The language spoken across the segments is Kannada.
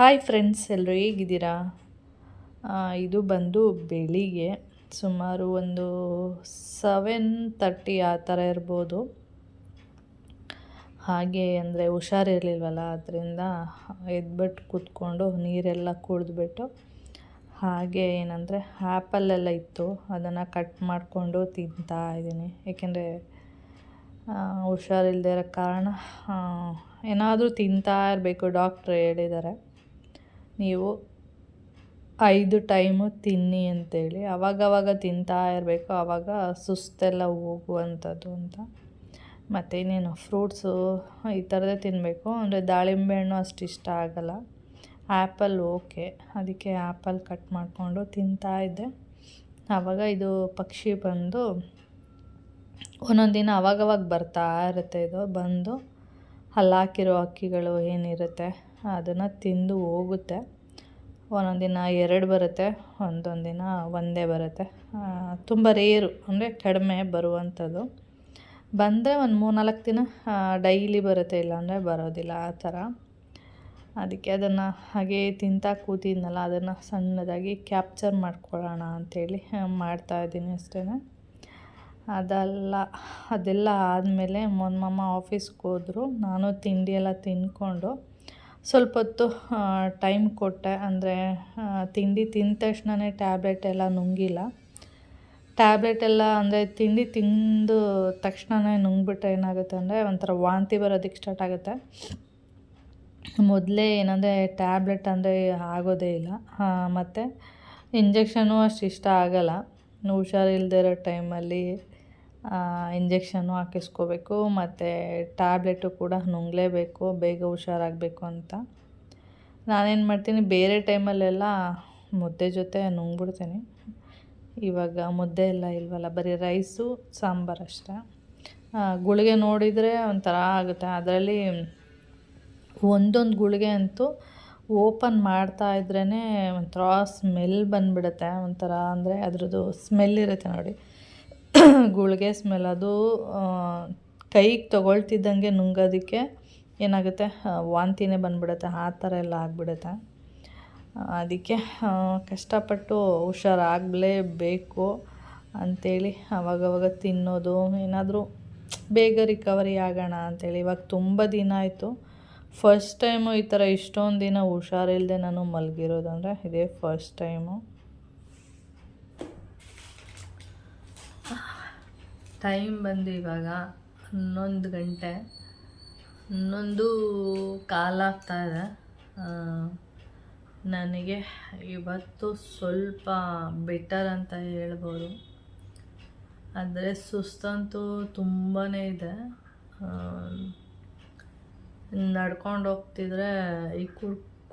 ಹಾಯ್ ಫ್ರೆಂಡ್ಸ್, ಎಲ್ಲರೂ ಹೇಗಿದ್ದೀರಾ? ಇದು ಬಂದು ಬೆಳಿಗ್ಗೆ ಸುಮಾರು ಒಂದು 7:30 ಆ ಥರ ಇರ್ಬೋದು. ಹಾಗೆ ಅಂದರೆ ಹುಷಾರಿರಲಿಲ್ವಲ್ಲ, ಅದರಿಂದ ಎದ್ಬಿಟ್ಟು ಕೂತ್ಕೊಂಡು ನೀರೆಲ್ಲ ಕುಡಿದ್ಬಿಟ್ಟು ಹಾಗೆ ಏನಂದರೆ ಆ್ಯಪಲ್ಲೆಲ್ಲ ಇತ್ತು, ಅದನ್ನು ಕಟ್ ಮಾಡಿಕೊಂಡು ತಿಂತಾ ಇದ್ದೀನಿ. ಏಕೆಂದರೆ ಹುಷಾರಿಲ್ಲದೆ ಇರೋ ಕಾರಣ ಏನಾದರೂ ತಿಂತಾ ಇರಬೇಕು. ಡಾಕ್ಟ್ರ್ ಹೇಳಿದ್ದಾರೆ, ನೀವು 5 ಟೈಮು ತಿನ್ನಿ ಅಂತೇಳಿ. ಆವಾಗವಾಗ ತಿಂತಾ ಇರಬೇಕು, ಆವಾಗ ಸುಸ್ತೆಲ್ಲ ಹೋಗುವಂಥದ್ದು ಅಂತ. ಮತ್ತು ಇನ್ನೇನು ಫ್ರೂಟ್ಸು ಈ ಥರದೇ ತಿನ್ನಬೇಕು. ಅಂದರೆ ದಾಳಿಂಬೆ ಹಣ್ಣು ಅಷ್ಟು ಇಷ್ಟ ಆಗಲ್ಲ, ಆ್ಯಪಲ್ ಓಕೆ. ಅದಕ್ಕೆ ಆ್ಯಪಲ್ ಕಟ್ ಮಾಡಿಕೊಂಡು ತಿಂತಾಯಿದ್ದೆ. ಆವಾಗ ಇದು ಪಕ್ಷಿ ಬಂದು ಒಂದೊಂದು ದಿನ ಆವಾಗವಾಗ ಬರ್ತಾ ಇರುತ್ತೆ. ಇದು ಬಂದು ಹಲ್ಲಾಕಿರೋ ಹಕ್ಕಿಗಳು ಏನಿರುತ್ತೆ ಅದನ್ನು ತಿಂದು ಹೋಗುತ್ತೆ. ಒಂದೊಂದು ದಿನ 2 ಬರುತ್ತೆ, ಒಂದೊಂದು ದಿನ ಒಂದೇ ಬರುತ್ತೆ. ತುಂಬ ರೇರು, ಅಂದರೆ ಕಡಿಮೆ ಬರುವಂಥದ್ದು. ಬಂದರೆ ಒಂದು 3-4 ದಿನ ಡೈಲಿ ಬರುತ್ತೆ, ಇಲ್ಲಾಂದರೆ ಬರೋದಿಲ್ಲ ಆ ಥರ. ಅದಕ್ಕೆ ಅದನ್ನು ಹಾಗೇ ತಿಂತಾ ಕೂತಿದ್ನಲ್ಲ, ಅದನ್ನು ಸಣ್ಣದಾಗಿ ಕ್ಯಾಪ್ಚರ್ ಮಾಡ್ಕೊಳ್ಳೋಣ ಅಂಥೇಳಿ ಮಾಡ್ತಾಯಿದ್ದೀನಿ ಅಷ್ಟೇ. ಅದೆಲ್ಲ ಆದಮೇಲೆ ಮೊನ್ನೆ ಆಫೀಸ್ಗೆ ಹೋದರು. ನಾನು ತಿಂಡಿ ಎಲ್ಲ ತಿಂದ್ಕೊಂಡು ಸ್ವಲ್ಪ ಹೊತ್ತು ಟೈಮ್ ಕೊಟ್ಟೆ. ಅಂದರೆ ತಿಂಡಿ ತಿಂದ ತಕ್ಷಣವೇ ಟ್ಯಾಬ್ಲೆಟ್ ಎಲ್ಲ ನುಂಗಿಲ್ಲ. ಟ್ಯಾಬ್ಲೆಟ್ ಎಲ್ಲ ಅಂದರೆ ತಿಂಡಿ ತಿಂದು ತಕ್ಷಣವೇ ನುಂಗ್ಬಿಟ್ರೆ ಏನಾಗುತ್ತೆ ಅಂದರೆ ಒಂಥರ ವಾಂತಿ ಬರೋದಕ್ಕೆ ಸ್ಟಾರ್ಟ್ ಆಗುತ್ತೆ. ಮೊದಲೇ ಏನಂದರೆ ಟ್ಯಾಬ್ಲೆಟ್ ಅಂದರೆ ಆಗೋದೇ ಇಲ್ಲ. ಮತ್ತು ಇಂಜೆಕ್ಷನು ಅಷ್ಟು ಇಷ್ಟ ಆಗಲ್ಲ. ಹುಷಾರಿಲ್ಲದೆ ಇರೋ ಟೈಮಲ್ಲಿ ಇಂಜೆಕ್ಷನ್ನು ಹಾಕಿಸ್ಕೋಬೇಕು, ಮತ್ತು ಟ್ಯಾಬ್ಲೆಟು ಕೂಡ ನುಂಗಲೇಬೇಕು ಬೇಗ ಹುಷಾರಾಗಬೇಕು ಅಂತ. ನಾನೇನು ಮಾಡ್ತೀನಿ, ಬೇರೆ ಟೈಮಲ್ಲೆಲ್ಲ ಮುದ್ದೆ ಜೊತೆ ನುಂಗ್ಬಿಡ್ತೀನಿ. ಇವಾಗ ಮುದ್ದೆ ಎಲ್ಲ ಇಲ್ವಲ್ಲ, ಬರೀ ರೈಸು ಸಾಂಬಾರು ಅಷ್ಟೇ. ಗುಳಿಗೆ ನೋಡಿದರೆ ಒಂಥರ ಆಗುತ್ತೆ. ಅದರಲ್ಲಿ ಒಂದೊಂದು ಗುಳಿಗೆ ಅಂತೂ ಓಪನ್ ಮಾಡ್ತಾಯಿದ್ರೇ ಒಂಥರ ಸ್ಮೆಲ್ ಬಂದುಬಿಡುತ್ತೆ. ಒಂಥರ ಅಂದರೆ ಅದ್ರದ್ದು ಸ್ಮೆಲ್ ಇರುತ್ತೆ ನೋಡಿ, ಗುಳಿಗೆ ಸ್ಮೆಲ್. ಅದು ಕೈಗೆ ತೊಗೊಳ್ತಿದ್ದಂಗೆ ನುಂಗೋದಕ್ಕೆ ಏನಾಗುತ್ತೆ, ವಾಂತಿನೇ ಬಂದುಬಿಡುತ್ತೆ. ಆ ಥರ ಎಲ್ಲ ಆಗಿಬಿಡುತ್ತೆ. ಅದಕ್ಕೆ ಕಷ್ಟಪಟ್ಟು ಹುಷಾರಾಗಲೇಬೇಕು ಅಂಥೇಳಿ ಆವಾಗವಾಗ ತಿನ್ನೋದು, ಏನಾದರೂ ಬೇಗ ರಿಕವರಿ ಆಗೋಣ ಅಂಥೇಳಿ. ಇವಾಗ ತುಂಬ ದಿನ ಆಯಿತು. ಫಸ್ಟ್ ಟೈಮು ಈ ಥರ ಇಷ್ಟೊಂದು ದಿನ ಹುಷಾರಿಲ್ಲದೆ ನಾನು ಮಲಗಿರೋದಂದರೆ ಇದೇ ಫಸ್ಟ್ ಟೈಮು. ಟೈಮ್ ಬಂದು ಇವಾಗ 11 ಗಂಟೆ 11:15 ಆಗ್ತಾಯಿದೆ. ನನಗೆ ಇವತ್ತು ಸ್ವಲ್ಪ ಬೆಟರ್ ಅಂತ ಹೇಳ್ಬೋದು. ಆದರೆ ಸುಸ್ತಂತೂ ತುಂಬಾ ಇದೆ. ನಡ್ಕೊಂಡು ಹೋಗ್ತಿದ್ರೆ ಈ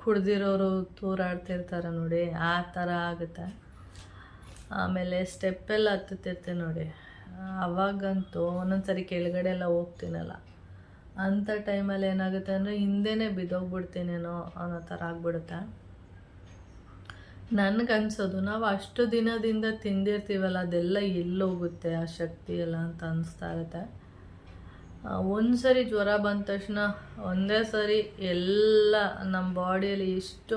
ಕುಡ್ದಿರೋರು ತೂರಾಡ್ತಿರ್ತಾರೆ ನೋಡಿ, ಆ ಥರ ಆಗುತ್ತೆ. ಆಮೇಲೆ ಸ್ಟೆಪ್ಪೆಲ್ಲ ಹತ್ತುತ್ತಿರ್ತೀನಿ ನೋಡಿ, ಅವಾಗಂತೂ ಒಂದೊಂದ್ಸರಿ ಕೆಳಗಡೆ ಎಲ್ಲ ಹೋಗ್ತೀನಲ್ಲ, ಅಂಥ ಟೈಮಲ್ಲಿ ಏನಾಗುತ್ತೆ ಅಂದರೆ ಹಿಂದೆನೇ ಬಿದ್ದೋಗ್ಬಿಡ್ತೀನೇನೋ ಅನ್ನೋ ಥರ ಆಗ್ಬಿಡುತ್ತೆ. ನನಗನ್ಸೋದು, ನಾವು ಅಷ್ಟು ದಿನದಿಂದ ತಿಂದಿರ್ತೀವಲ್ಲ, ಅದೆಲ್ಲ ಎಲ್ಲೋಗುತ್ತೆ ಆ ಶಕ್ತಿ ಎಲ್ಲ ಅಂತ ಅನಿಸ್ತಾ ಇರುತ್ತೆ. ಒಂದು ಸರಿ ಜ್ವರ ಬಂದ ತಕ್ಷಣ ಒಂದೇ ಸರಿ ಎಲ್ಲ ನಮ್ಮ ಬಾಡಿಯಲ್ಲಿ ಎಷ್ಟು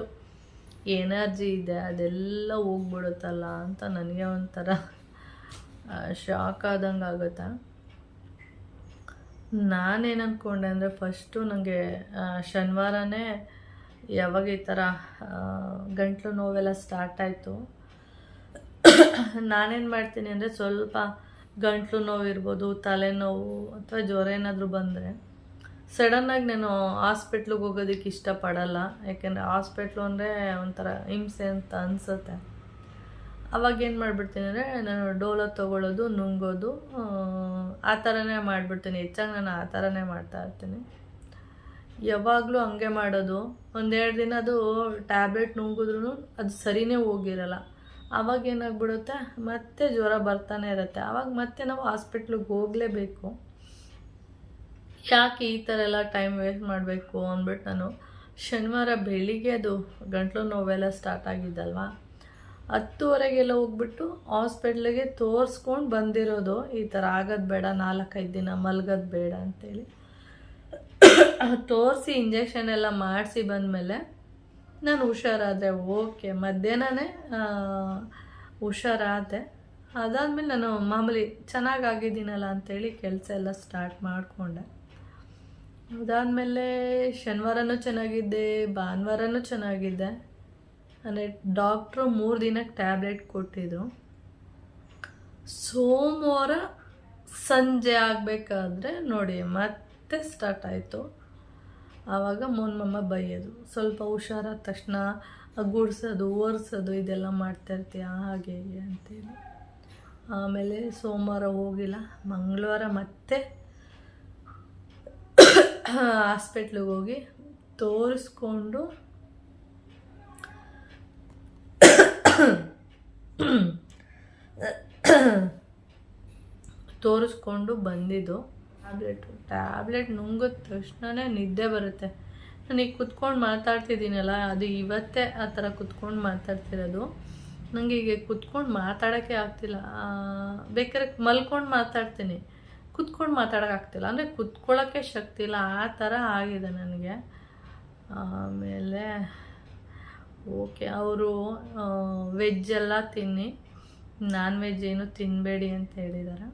ಎನರ್ಜಿ ಇದೆ ಅದೆಲ್ಲ ಹೋಗ್ಬಿಡುತ್ತಲ್ಲ ಅಂತ ನನಗೆ ಒಂಥರ ಶಾಕ್ ಆದಂಗೆ ಆಗುತ್ತೆ. ನಾನೇನು ಅಂದ್ಕೊಂಡೆ ಅಂದರೆ, ಫಸ್ಟು ನನಗೆ ಶನಿವಾರನೇ ಯಾವಾಗ ಈ ಥರ ಗಂಟ್ಲು ನೋವೆಲ್ಲ ಸ್ಟಾರ್ಟ್ ಆಯಿತು. ನಾನೇನು ಮಾಡ್ತೀನಿ ಅಂದರೆ, ಸ್ವಲ್ಪ ಗಂಟ್ಲು ನೋವು ಇರ್ಬೋದು, ತಲೆನೋವು ಅಥವಾ ಜ್ವರ ಏನಾದರೂ ಬಂದರೆ ಸಡನ್ನಾಗಿ ನಾನು ಹಾಸ್ಪಿಟ್ಲಿಗೆ ಹೋಗೋದಕ್ಕೆ ಇಷ್ಟಪಡಲ್ಲ. ಯಾಕೆಂದರೆ ಹಾಸ್ಪಿಟ್ಲು ಅಂದರೆ ಒಂಥರ ಹಿಂಸೆ ಅಂತ ಅನಿಸುತ್ತೆ. ಅವಾಗೇನು ಮಾಡಿಬಿಡ್ತೀನಿ ಅಂದರೆ, ನಾನು ಡೋಲೋ ತೊಗೊಳ್ಳೋದು, ನುಂಗೋದು, ಆ ಥರನೇ ಮಾಡಿಬಿಡ್ತೀನಿ. ಹೆಚ್ಚಾಗಿ ನಾನು ಆ ಥರನೇ ಮಾಡ್ತಾಯಿರ್ತೀನಿ. ಯಾವಾಗಲೂ ಹಂಗೆ ಮಾಡೋದು. 1-2 ದಿನ ಅದು ಟ್ಯಾಬ್ಲೆಟ್ ನುಂಗಿದ್ರೂ ಅದು ಸರಿಯೇ ಹೋಗಿರಲ್ಲ. ಆವಾಗ ಏನಾಗ್ಬಿಡುತ್ತೆ, ಮತ್ತೆ ಜ್ವರ ಬರ್ತಾನೆ ಇರುತ್ತೆ. ಆವಾಗ ಮತ್ತೆ ನಾವು ಹಾಸ್ಪಿಟ್ಲಿಗೆ ಹೋಗಲೇಬೇಕು. ಯಾಕೆ ಈ ಥರ ಎಲ್ಲ ಟೈಮ್ ವೇಸ್ಟ್ ಮಾಡಬೇಕು ಅಂದ್ಬಿಟ್ಟು ನಾನು ಶನಿವಾರ ಬೆಳಿಗ್ಗೆ ಅದು ಗಂಟ್ಲು ನೋವೆಲ್ಲ ಸ್ಟಾರ್ಟ್ ಆಗಿದ್ದಲ್ವ, 10:30 ಹೋಗ್ಬಿಟ್ಟು ಹಾಸ್ಪಿಟ್ಲಿಗೆ ತೋರಿಸ್ಕೊಂಡು ಬಂದಿರೋದು. ಈ ಥರ ಆಗೋದು ಬೇಡ, 4-5 ದಿನ ಮಲ್ಗೋದು ಬೇಡ ಅಂಥೇಳಿ ತೋರಿಸಿ ಇಂಜೆಕ್ಷನ್ ಎಲ್ಲ ಮಾಡಿಸಿ ಬಂದಮೇಲೆ ನಾನು ಹುಷಾರಾದೆ. ಓಕೆ, ಮಧ್ಯಾಹ್ನನೇ ಹುಷಾರಾದೆ. ಅದಾದಮೇಲೆ ನಾನು ಮಾಮೂಲಿ ಚೆನ್ನಾಗಾಗಿದ್ದೀನಲ್ಲ ಅಂಥೇಳಿ ಕೆಲಸ ಎಲ್ಲ ಸ್ಟಾರ್ಟ್ ಮಾಡಿಕೊಂಡೆ. ಅದಾದಮೇಲೆ ಶನಿವಾರನೂ ಚೆನ್ನಾಗಿದ್ದೆ, ಭಾನುವಾರನೂ ಚೆನ್ನಾಗಿದ್ದೆ. ಅಂದರೆ ಡಾಕ್ಟ್ರು 3 ದಿನಕ್ಕೆ ಟ್ಯಾಬ್ಲೆಟ್ ಕೊಟ್ಟಿದ್ರು. ಸೋಮವಾರ ಸಂಜೆ ಆಗಬೇಕಾದ್ರೆ ನೋಡಿ ಮತ್ತೆ ಸ್ಟಾರ್ಟ್ ಆಯಿತು. ಆವಾಗ ಮಮ್ಮ ಬೈಯೋದು, ಸ್ವಲ್ಪ ಹುಷಾರಾದ ತಕ್ಷಣ ಗುಡ್ಸೋದು ಒರೆಸೋದು ಇದೆಲ್ಲ ಮಾಡ್ತಾಯಿರ್ತೀಯ ಹಾಗೆ ಹೀಗೆ ಅಂತೇಳಿ. ಆಮೇಲೆ ಸೋಮವಾರ ಹೋಗಿಲ್ಲ. ಮಂಗಳವಾರ ಮತ್ತೆ ಹಾಸ್ಪಿಟ್ಲಿಗೆ ಹೋಗಿ ತೋರಿಸ್ಕೊಂಡು ಬಂದಿದ್ದು. ಟ್ಯಾಬ್ಲೆಟ್ ನುಂಗಿದ ತಕ್ಷಣವೇ ನಿದ್ದೆ ಬರುತ್ತೆ. ನಾನೀಗ ಕುತ್ಕೊಂಡು ಮಾತಾಡ್ತಿದ್ದೀನಲ್ಲ, ಅದು ಇವತ್ತೇ ಆ ಥರ ಕುತ್ಕೊಂಡು ಮಾತಾಡ್ತಿರೋದು. ನನಗೆ ಈಗ ಕುತ್ಕೊಂಡು ಮಾತಾಡೋಕ್ಕೆ ಆಗ್ತಿಲ್ಲ. ಬೇಕಾದ್ರೆ ಮಲ್ಕೊಂಡು ಮಾತಾಡ್ತೀನಿ, ಕುತ್ಕೊಂಡು ಮಾತಾಡೋಕ್ಕಾಗ್ತಿಲ್ಲ. ಅಂದರೆ ಕುತ್ಕೊಳ್ಳೋಕ್ಕೆ ಶಕ್ತಿ ಇಲ್ಲ, ಆ ಥರ ಆಗಿದೆ ನನಗೆ. ಆಮೇಲೆ ಓಕೆ, ಅವರು ವೆಜ್ಜೆಲ್ಲ ತಿನ್ನಿ, ನಾನ್ ವೆಜ್ ಏನು ತಿನ್ನಬೇಡಿ ಅಂತ ಹೇಳಿದ್ದಾರೆ.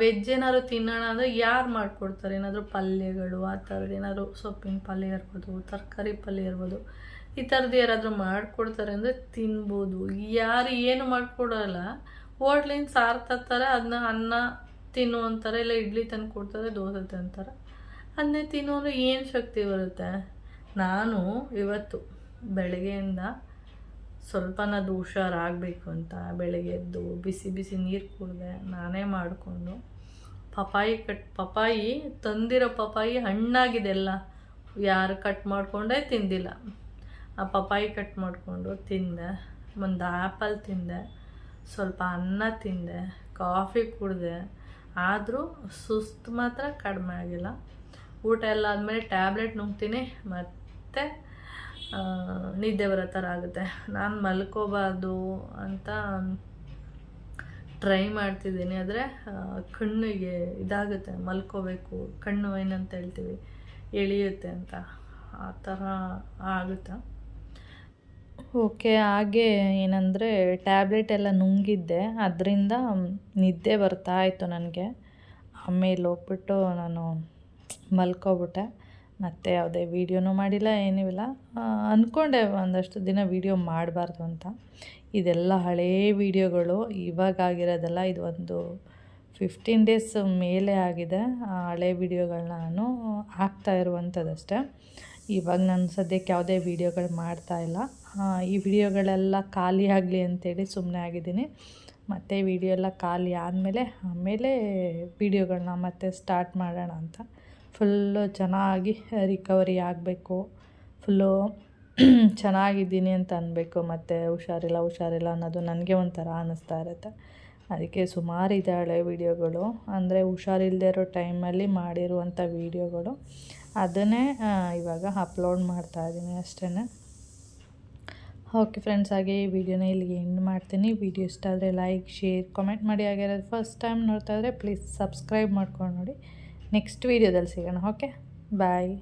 ವೆಜ್ ಏನಾದ್ರು ತಿನ್ನೋಣ ಅಂದರೆ ಯಾರು ಮಾಡಿಕೊಡ್ತಾರೆ? ಏನಾದರೂ ಪಲ್ಯಗಳು ಆ ಥರದ್ದು, ಏನಾದರೂ ಸೊಪ್ಪಿನ ಪಲ್ಯ ಇರ್ಬೋದು, ತರಕಾರಿ ಪಲ್ಯ ಇರ್ಬೋದು, ಈ ಥರದ್ದು ಯಾರಾದರೂ ಮಾಡಿಕೊಡ್ತಾರೆ ಅಂದರೆ ತಿನ್ಬೋದು. ಯಾರು ಏನು ಮಾಡಿಕೊಡೋಲ್ಲ. ಹೋಟ್ಲಿನ ಸಾರು ತರ್ತಾರೆ, ಅದನ್ನ ಅನ್ನ ತಿನ್ನು ಅಂತಾರೆ, ಇಲ್ಲ ಇಡ್ಲಿ ತಂದು ಕೊಡ್ತಾರೆ, ದೋಸೆ ತಂತಾರೆ, ಅದನ್ನೇ ತಿನ್ನು ಅಂದರೆ ಏನು ಶಕ್ತಿ ಬರುತ್ತೆ? ನಾನು ಇವತ್ತು ಬೆಳಗ್ಗೆಯಿಂದ ಸ್ವಲ್ಪನಾದ್ರು ಹುಷಾರಾಗಬೇಕು ಅಂತ ಬೆಳಗ್ಗೆ ಎದ್ದು ಬಿಸಿ ಬಿಸಿ ನೀರು ಕುಡಿದೆ, ನಾನೇ ಮಾಡಿಕೊಂಡು. ಪಪಾಯಿ ತಂದಿರೋ ಪಪಾಯಿ ಹಣ್ಣಾಗಿದೆ, ಎಲ್ಲ ಯಾರು ಕಟ್ ಮಾಡಿಕೊಂಡೇ ತಿಂದಿಲ್ಲ. ಆ ಪಪಾಯಿ ಕಟ್ ಮಾಡಿಕೊಂಡು ತಿಂದೆ, ಒಂದು ಆ್ಯಪಲ್ ತಿಂದೆ, ಸ್ವಲ್ಪ ಅನ್ನ ತಿಂದೆ, ಕಾಫಿ ಕುಡಿದೆ. ಆದರೂ ಸುಸ್ತು ಮಾತ್ರ ಕಡಿಮೆ ಆಗಿಲ್ಲ. ಊಟ ಎಲ್ಲ ಆದಮೇಲೆ ಟ್ಯಾಬ್ಲೆಟ್ ನುಂಗ್ತೀನಿ, ಮತ್ತು ನಿದ್ದೆ ಬರೋ ಥರ ಆಗುತ್ತೆ. ನಾನು ಮಲ್ಕೋಬಾರ್ದು ಅಂತ ಟ್ರೈ ಮಾಡ್ತಿದ್ದೀನಿ, ಆದರೆ ಕಣ್ಣಿಗೆ ಇದಾಗುತ್ತೆ, ಮಲ್ಕೋಬೇಕು, ಕಣ್ಣು ಏನಂತ ಹೇಳ್ತೀವಿ ಎಳೆಯುತ್ತೆ ಅಂತ, ಆ ಥರ ಆಗುತ್ತೆ. ಓಕೆ, ಹಾಗೆ ಏನಂದರೆ ಟ್ಯಾಬ್ಲೆಟ್ ಎಲ್ಲ ನುಂಗಿದ್ದೆ, ಅದರಿಂದ ನಿದ್ದೆ ಬರ್ತಾಯಿತ್ತು ನನಗೆ. ಆಮೇಲೆ ಹೋಗ್ಬಿಟ್ಟು ನಾನು ಮಲ್ಕೊಬಿಟ್ಟೆ. ಮತ್ತು ಯಾವುದೇ ವೀಡಿಯೋನೂ ಮಾಡಿಲ್ಲ, ಏನೂ ಇಲ್ಲ. ಅಂದ್ಕೊಂಡೆ ಒಂದಷ್ಟು ದಿನ ವೀಡಿಯೋ ಮಾಡಬಾರ್ದು ಅಂತ. ಇದೆಲ್ಲ ಹಳೇ ವೀಡಿಯೋಗಳು, ಇವಾಗಾಗಿರೋದಲ್ಲ. ಇದು ಒಂದು 15 ಡೇಸ್ ಮೇಲೆ ಆಗಿದೆ. ಹಳೆ ವೀಡಿಯೋಗಳನ್ನ ನಾನು ಹಾಕ್ತಾ ಇರುವಂಥದ್ದಷ್ಟೇ. ಇವಾಗ ನಾನು ಸದ್ಯಕ್ಕೆ ಯಾವುದೇ ವೀಡಿಯೋಗಳು ಮಾಡ್ತಾಯಿಲ್ಲ. ಈ ವಿಡಿಯೋಗಳೆಲ್ಲ ಖಾಲಿ ಆಗಲಿ ಅಂತೇಳಿ ಸುಮ್ಮನೆ ಆಗಿದ್ದೀನಿ. ಮತ್ತು ವಿಡಿಯೋ ಎಲ್ಲ ಖಾಲಿ ಆಮೇಲೆ ವೀಡಿಯೋಗಳನ್ನ ಮತ್ತೆ ಸ್ಟಾರ್ಟ್ ಮಾಡೋಣ ಅಂತ. ಫುಲ್ಲು ಚೆನ್ನಾಗಿ ರಿಕವರಿ ಆಗಬೇಕು, ಫುಲ್ಲು ಚೆನ್ನಾಗಿದ್ದೀನಿ ಅಂತ ಅನ್ನಬೇಕು. ಮತ್ತು ಹುಷಾರಿಲ್ಲ ಅನ್ನೋದು ನನಗೆ ಒಂಥರ ಅನ್ನಿಸ್ತಾ ಇರುತ್ತೆ. ಅದಕ್ಕೆ ಸುಮಾರು ಇದೆ ಹಳೆ ವೀಡಿಯೋಗಳು, ಅಂದರೆ ಹುಷಾರಿಲ್ಲದೆ ಇರೋ ಟೈಮಲ್ಲಿ ಮಾಡಿರುವಂಥ ವೀಡಿಯೋಗಳು. ಅದನ್ನೇ ಇವಾಗ ಅಪ್ಲೋಡ್ ಮಾಡ್ತಾಯಿದ್ದೀನಿ ಅಷ್ಟೇ. ಓಕೆ ಫ್ರೆಂಡ್ಸ್, ಹಾಗೆ ಈ ವಿಡಿಯೋನ ಇಲ್ಲಿಗೆ ಎಂಡ್ ಮಾಡ್ತೀನಿ. ವಿಡಿಯೋ ಇಷ್ಟ ಆದರೆ ಲೈಕ್, ಶೇರ್, ಕಾಮೆಂಟ್ ಮಾಡಿ. ಹಾಗೆ ಫಸ್ಟ್ ಟೈಮ್ ನೋಡ್ತಾ ಇದ್ದರೆ ಪ್ಲೀಸ್ ಸಬ್ಸ್ಕ್ರೈಬ್ ಮಾಡ್ಕೊಂಡು ನೋಡಿ. ನೆಕ್ಸ್ಟ್ ವೀಡಿಯೋದಲ್ಲಿ ಸಿಗೋಣ. ಓಕೆ, ಬಾಯ್.